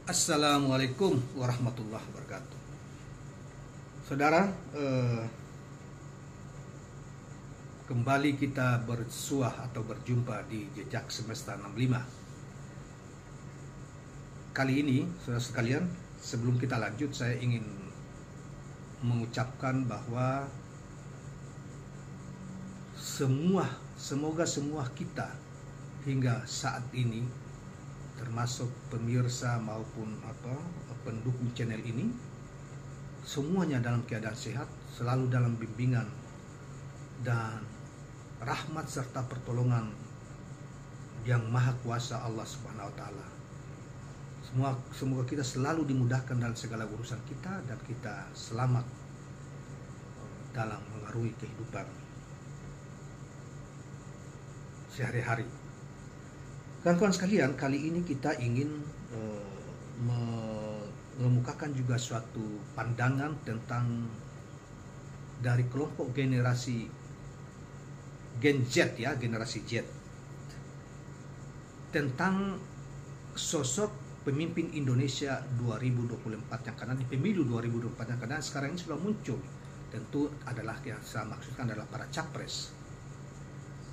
Assalamualaikum warahmatullahi wabarakatuh. Saudara, kembali kita bersuah atau berjumpa di Jejak Semesta 65. Kali ini, saudara sekalian, sebelum kita lanjut, saya ingin mengucapkan bahwa semoga semua kita hingga saat ini, termasuk pemirsa maupun pendukung channel ini, semuanya dalam keadaan sehat, selalu dalam bimbingan dan rahmat serta pertolongan yang maha kuasa Allah Subhanahu wa taala. Semoga kita selalu dimudahkan dalam segala urusan kita dan kita selamat dalam mengarungi kehidupan sehari-hari. Kawan-kawan sekalian, kali ini kita ingin mengemukakan juga suatu pandangan tentang dari kelompok generasi Gen Z ya, generasi Z, tentang sosok pemimpin Indonesia 2024 yang karena di pemilu 2024 yang karena sekarang ini sudah muncul, tentu adalah yang saya maksudkan adalah para capres.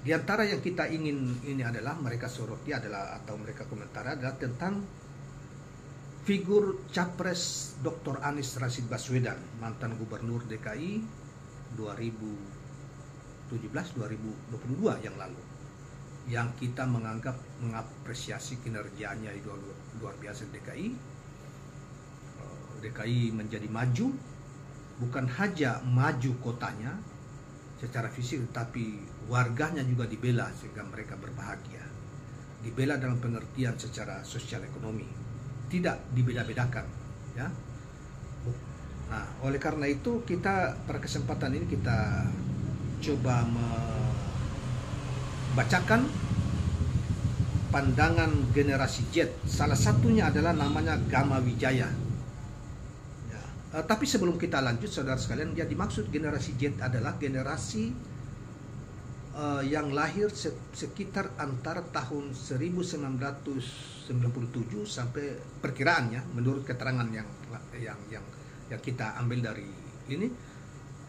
Di antara yang kita ingin ini adalah mereka soroti adalah atau mereka komentar adalah tentang figur capres Dr. Anies Rashid Baswedan, mantan gubernur DKI 2017-2022 yang lalu, yang kita mengapresiasi kinerjanya itu luar biasa di DKI. DKI menjadi maju, bukan hanya maju kotanya secara fisik, tetapi warganya juga dibela sehingga mereka berbahagia. Dibela dalam pengertian secara sosial ekonomi, tidak dibeda-bedakan, ya. Nah, oleh karena itu kita pada kesempatan ini kita coba membacakan pandangan generasi Z. Salah satunya adalah namanya Gama Wijaya. Tapi sebelum kita lanjut, saudara sekalian, yang dimaksud generasi Z adalah generasi yang lahir sekitar antara tahun 1997 sampai perkiraannya menurut keterangan yang kita ambil dari ini,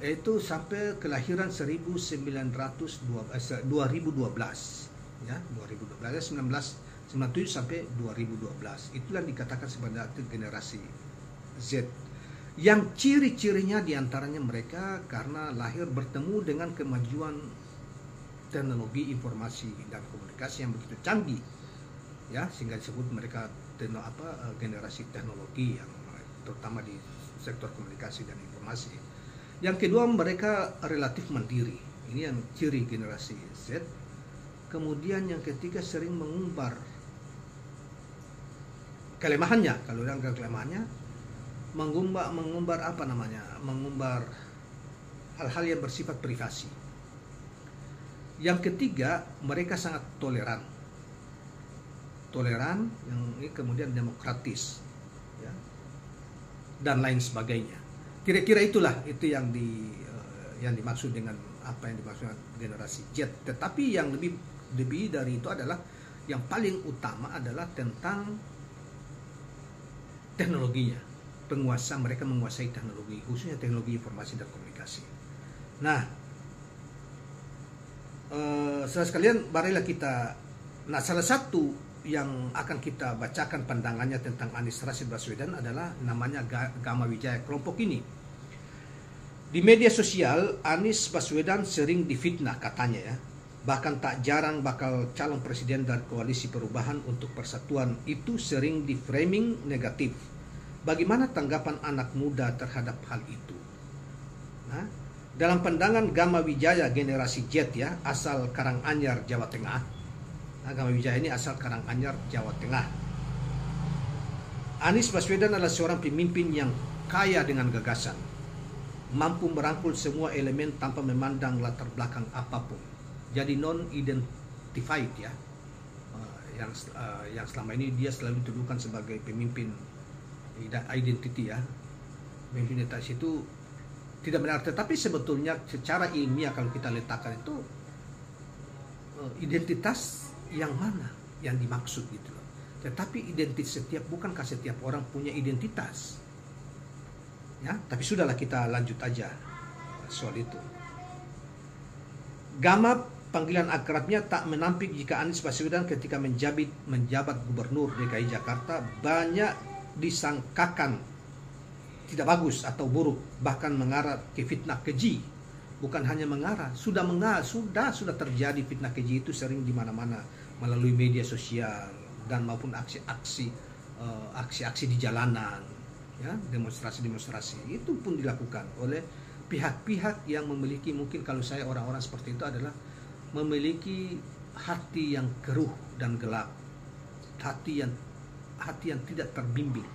itu sampai kelahiran 2012 ya, 1997 sampai 2012. Itulah dikatakan sebagai generasi Z. Yang ciri-cirinya diantaranya mereka karena lahir bertemu dengan kemajuan teknologi informasi dan komunikasi yang begitu canggih, ya, sehingga disebut mereka generasi teknologi yang terutama di sektor komunikasi dan informasi. Yang kedua, mereka relatif mandiri. Ini yang ciri generasi Z. Kemudian yang ketiga, sering mengumbar kelemahannya. Kalau yang kelemahannya mengumbar hal-hal yang bersifat privasi. Yang ketiga, mereka sangat toleran yang ini kemudian demokratis, ya, dan lain sebagainya. Kira-kira itu yang dimaksud dengan apa yang dimaksud generasi Z. Tetapi yang lebih dari itu adalah yang paling utama adalah tentang teknologinya. Mereka menguasai teknologi, khususnya teknologi informasi dan komunikasi. Nah, saudara sekalian, marilah kita. Nah, salah satu yang akan kita bacakan pandangannya tentang Anies Rashid Baswedan adalah namanya Gama Wijaya. Kelompok ini di media sosial, Anies Baswedan sering difitnah katanya, ya. Bahkan tak jarang bakal calon presiden dari koalisi perubahan untuk persatuan itu sering di-framing negatif. Bagaimana tanggapan anak muda terhadap hal itu? Nah, dalam pandangan Gama Wijaya generasi Z, ya, asal Karanganyar, Jawa Tengah. Nah, Gama Wijaya ini asal Karanganyar, Jawa Tengah. Anies Baswedan adalah seorang pemimpin yang kaya dengan gagasan, mampu merangkul semua elemen tanpa memandang latar belakang apapun. Jadi non-identified, ya, yang selama ini dia selalu dituduhkan sebagai pemimpin identity, ya, pemimpin identitas itu tidak benar. Tetapi sebetulnya secara ilmiah kalau kita letakkan itu identitas yang mana yang dimaksud gitu loh. Tetapi bukankah setiap orang punya identitas? Ya, tapi sudahlah, kita lanjut aja soal itu. Gama, panggilan akrabnya, tak menampik jika Anies Baswedan ketika menjabat gubernur DKI Jakarta banyak disangkakan tidak bagus atau buruk, bahkan mengarah ke fitnah keji. Bukan hanya mengarah, sudah terjadi fitnah keji itu sering di mana-mana melalui media sosial dan maupun aksi-aksi di jalanan, ya, demonstrasi itu pun dilakukan oleh pihak-pihak yang memiliki, mungkin kalau saya orang-orang seperti itu adalah memiliki hati yang keruh dan gelap, hati yang tidak terbimbing,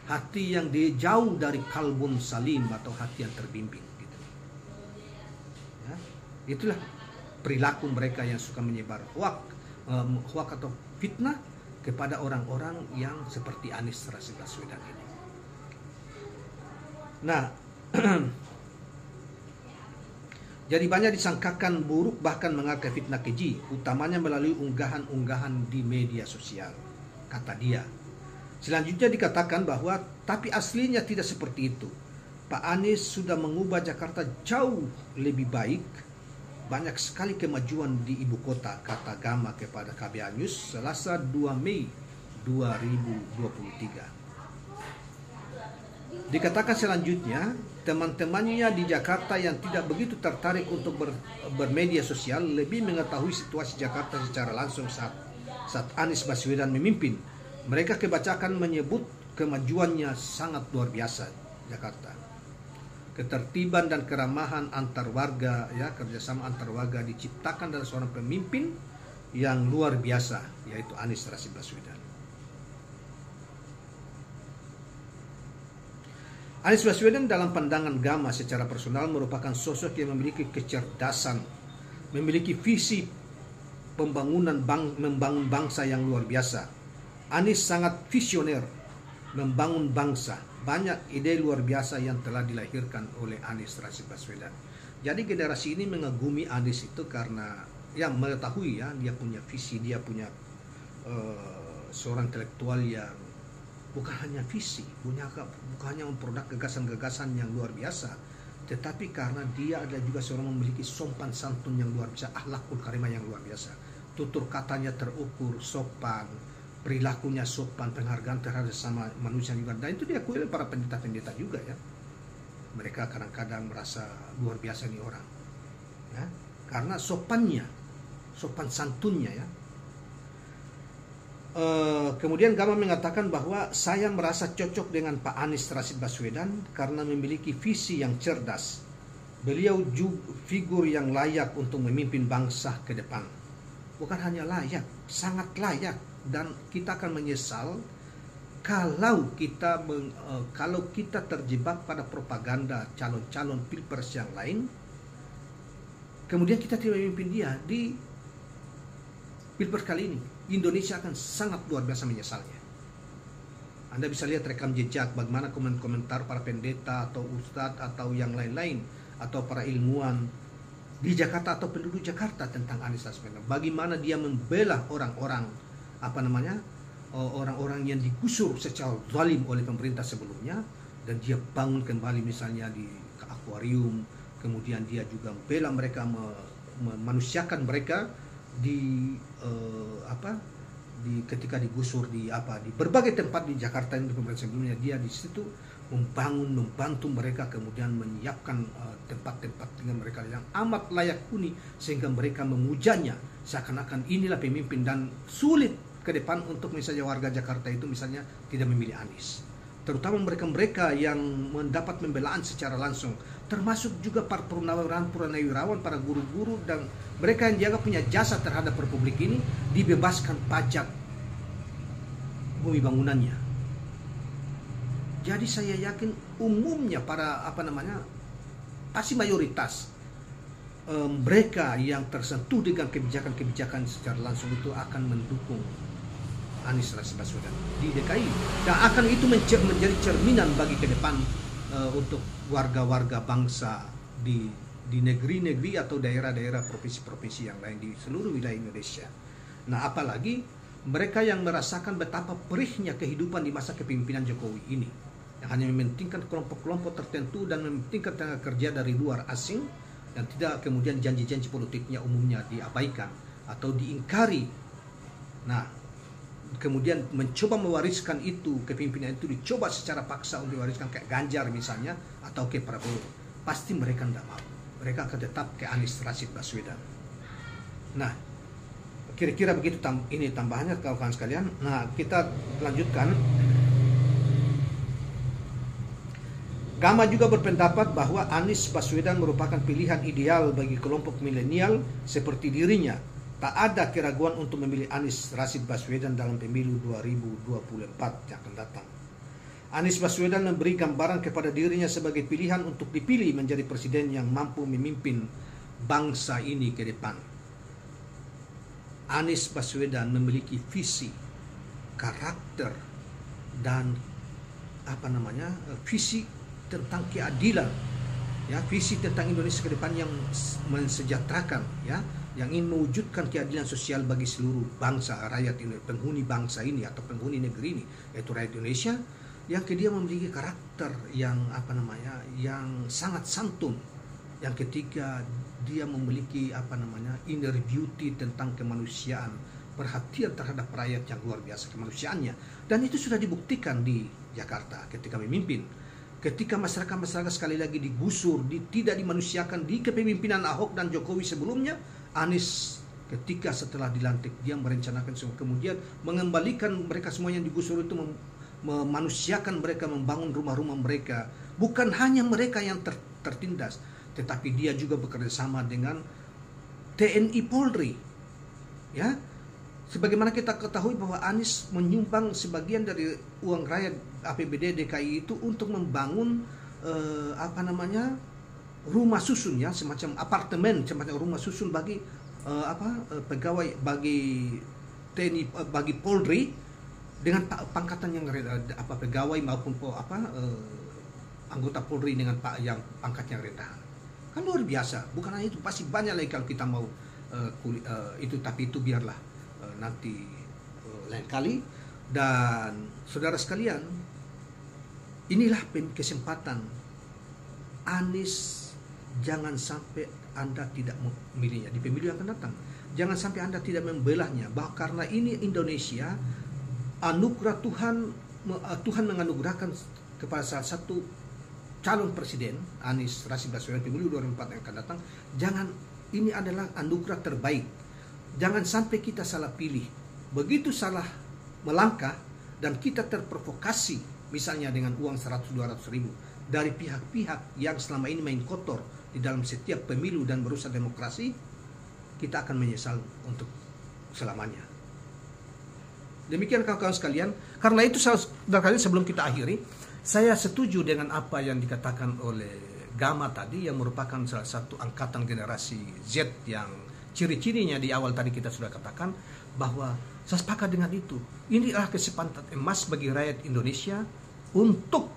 hati yang jauh dari kalbun salim atau hati yang terbimbing gitu. Ya, itulah perilaku mereka yang suka menyebar hoak atau fitnah kepada orang-orang yang seperti Anies Rashid Baswedan ini. Nah, jadi banyak disangkakan buruk, bahkan mengarah fitnah keji, utamanya melalui unggahan-unggahan di media sosial, kata dia. Selanjutnya dikatakan bahwa tapi aslinya tidak seperti itu. Pak Anies sudah mengubah Jakarta jauh lebih baik. Banyak sekali kemajuan di ibu kota, kata Gama kepada KBR News Selasa 2 Mei 2023. Dikatakan selanjutnya, teman-temannya di Jakarta yang tidak begitu tertarik untuk bermedia sosial lebih mengetahui situasi Jakarta secara langsung saat Anies Baswedan memimpin. Mereka kebanyakan menyebut kemajuannya sangat luar biasa Jakarta. Ketertiban dan keramahan antar warga, ya, kerjasama antar warga diciptakan dari seorang pemimpin yang luar biasa, yaitu Anies Rashid Baswedan. Anies Baswedan dalam pandangan Gama secara personal merupakan sosok yang memiliki kecerdasan, memiliki visi membangun bangsa yang luar biasa. Anies sangat visioner membangun bangsa. Banyak ide luar biasa yang telah dilahirkan oleh Anies Rashid Baswedan. Jadi generasi ini mengagumi Anies itu karena yang mengetahui, ya, dia punya visi, dia punya seorang intelektual yang bukan hanya visi, bukan hanya memproduk gagasan-gagasan yang luar biasa, tetapi karena dia ada juga seorang memiliki sopan santun yang luar biasa, akhlakul karimah yang luar biasa. Tutur katanya terukur, sopan, perilakunya sopan, penghargaan terhadap sama manusia juga, dan itu diakui oleh para pendeta-pendeta juga, ya. Mereka kadang-kadang merasa luar biasa nih orang, ya, karena sopan santunnya, ya. Kemudian Gama mengatakan bahwa saya merasa cocok dengan Pak Anies Rashid Baswedan karena memiliki visi yang cerdas. Beliau juga figur yang layak untuk memimpin bangsa ke depan. Bukan hanya layak, sangat layak. Dan kita akan menyesal kalau kita terjebak pada propaganda calon-calon pilpres yang lain, kemudian kita tidak memimpin dia di pilpres kali ini. Indonesia akan sangat luar biasa menyesalnya. Anda bisa lihat rekam jejak bagaimana komentar para pendeta atau ustadz atau yang lain-lain atau para ilmuwan di Jakarta atau penduduk Jakarta tentang Anies Baswedan. Bagaimana dia membela orang-orang orang-orang yang digusur secara zalim oleh pemerintah sebelumnya, dan dia bangun kembali misalnya di akuarium, kemudian dia juga membela mereka, memanusiakan mereka ketika digusur di berbagai tempat di Jakarta yang pemerintah sebelumnya. Dia di situ membantu mereka, kemudian menyiapkan tempat-tempat dengan mereka yang amat layak huni sehingga mereka memujanya seakan-akan inilah pemimpin, dan sulit ke depan untuk misalnya warga Jakarta itu misalnya tidak memilih Anies, terutama mereka-mereka yang mendapat pembelaan secara langsung, termasuk juga para purnawirawan, para guru-guru, dan mereka yang jaga punya jasa terhadap republik ini dibebaskan pajak bumi bangunannya. Jadi saya yakin umumnya pasti mayoritas mereka yang tersentuh dengan kebijakan-kebijakan secara langsung itu akan mendukung Anies Rashid Baswedan di DKI, dan akan itu menjadi cerminan bagi ke depan untuk warga-warga bangsa di negeri-negeri atau daerah-daerah provinsi-provinsi yang lain di seluruh wilayah Indonesia. Nah, apalagi mereka yang merasakan betapa perihnya kehidupan di masa kepemimpinan Jokowi ini, yang hanya mementingkan kelompok-kelompok tertentu dan mementingkan tenaga kerja dari luar asing, dan tidak kemudian janji-janji politiknya umumnya diabaikan atau diingkari. Nah, kemudian mencoba mewariskan itu, kepemimpinan itu dicoba secara paksa untuk diwariskan kayak Ganjar misalnya, atau ke Prabowo. Pasti mereka tidak mau. Mereka akan tetap ke Anies Rashid Baswedan. Nah, kira-kira begitu ini tambahannya kawan-kawan sekalian. Nah, kita lanjutkan. Gama juga berpendapat bahwa Anies Baswedan merupakan pilihan ideal bagi kelompok milenial seperti dirinya. Tak ada keraguan untuk memilih Anies Rashid Baswedan dalam pemilu 2024 yang akan datang. Anies Baswedan memberi gambaran kepada dirinya sebagai pilihan untuk dipilih menjadi presiden yang mampu memimpin bangsa ini ke depan. Anies Baswedan memiliki visi, karakter, dan visi tentang keadilan, ya, visi tentang Indonesia ke depan yang mensejahterakan, ya, yang ingin mewujudkan keadilan sosial bagi seluruh bangsa, rakyat ini, penghuni bangsa ini atau penghuni negeri ini, yaitu rakyat Indonesia, yang dia memiliki karakter yang yang sangat santun, yang ketiga dia memiliki inner beauty tentang kemanusiaan, perhatian terhadap rakyat yang luar biasa kemanusiaannya, dan itu sudah dibuktikan di Jakarta ketika memimpin. Ketika masyarakat sekali lagi digusur, tidak dimanusiakan di kepemimpinan Ahok dan Jokowi sebelumnya, Anies ketika setelah dilantik dia merencanakan semua, kemudian mengembalikan mereka semua yang digusur itu, memanusiakan mereka, membangun rumah-rumah mereka. Bukan hanya mereka yang tertindas, tetapi dia juga bekerja sama dengan TNI Polri, ya. Sebagaimana kita ketahui bahwa Anies menyumbang sebagian dari uang rakyat APBD DKI itu untuk membangun rumah susun, ya, semacam apartemen, semacam rumah susun bagi pegawai, bagi TNI, bagi Polri dengan pangkatan yang pegawai maupun anggota Polri dengan yang pangkatnya rendah. Kan luar biasa. Bukan hanya itu, pasti banyak lagi kalau kita mau itu, tapi itu biarlah nanti lain kali. Dan saudara sekalian, inilah kesempatan Anies. Jangan sampai Anda tidak memilihnya di pemilu yang akan datang. Jangan sampai Anda tidak membelahnya, bahwa karena ini Indonesia, anugerah Tuhan menganugerahkan kepada salah satu calon presiden, Anies Rashid Baswedan, pemilu 2024 yang akan datang. Ini adalah anugerah terbaik. Jangan sampai kita salah pilih, begitu salah melangkah, dan kita terprovokasi misalnya dengan uang 100-200 ribu dari pihak-pihak yang selama ini main kotor di dalam setiap pemilu dan merusak demokrasi, kita akan menyesal untuk selamanya. Demikian kawan-kawan sekalian. Karena itu sebelum kita akhiri, saya setuju dengan apa yang dikatakan oleh Gama tadi, yang merupakan salah satu angkatan generasi Z yang ciri-cirinya di awal tadi kita sudah katakan, bahwa saya sepakat dengan itu. Inilah kesempatan emas bagi rakyat Indonesia untuk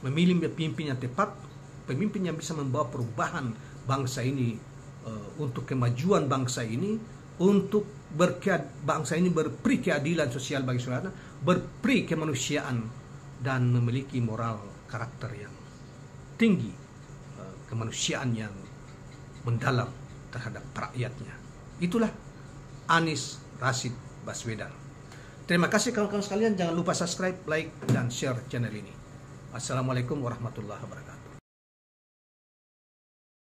memilih pemimpin yang tepat, pemimpin yang bisa membawa perubahan bangsa ini, untuk kemajuan bangsa ini, untuk bangsa ini berperi keadilan sosial bagi seluruh, berperi kemanusiaan, dan memiliki moral karakter yang tinggi, kemanusiaan yang mendalam terhadap rakyatnya. Itulah Anies Rashid Baswedan. Terima kasih kawan-kawan sekalian. Jangan lupa subscribe, like, dan share channel ini. Assalamualaikum warahmatullahi wabarakatuh.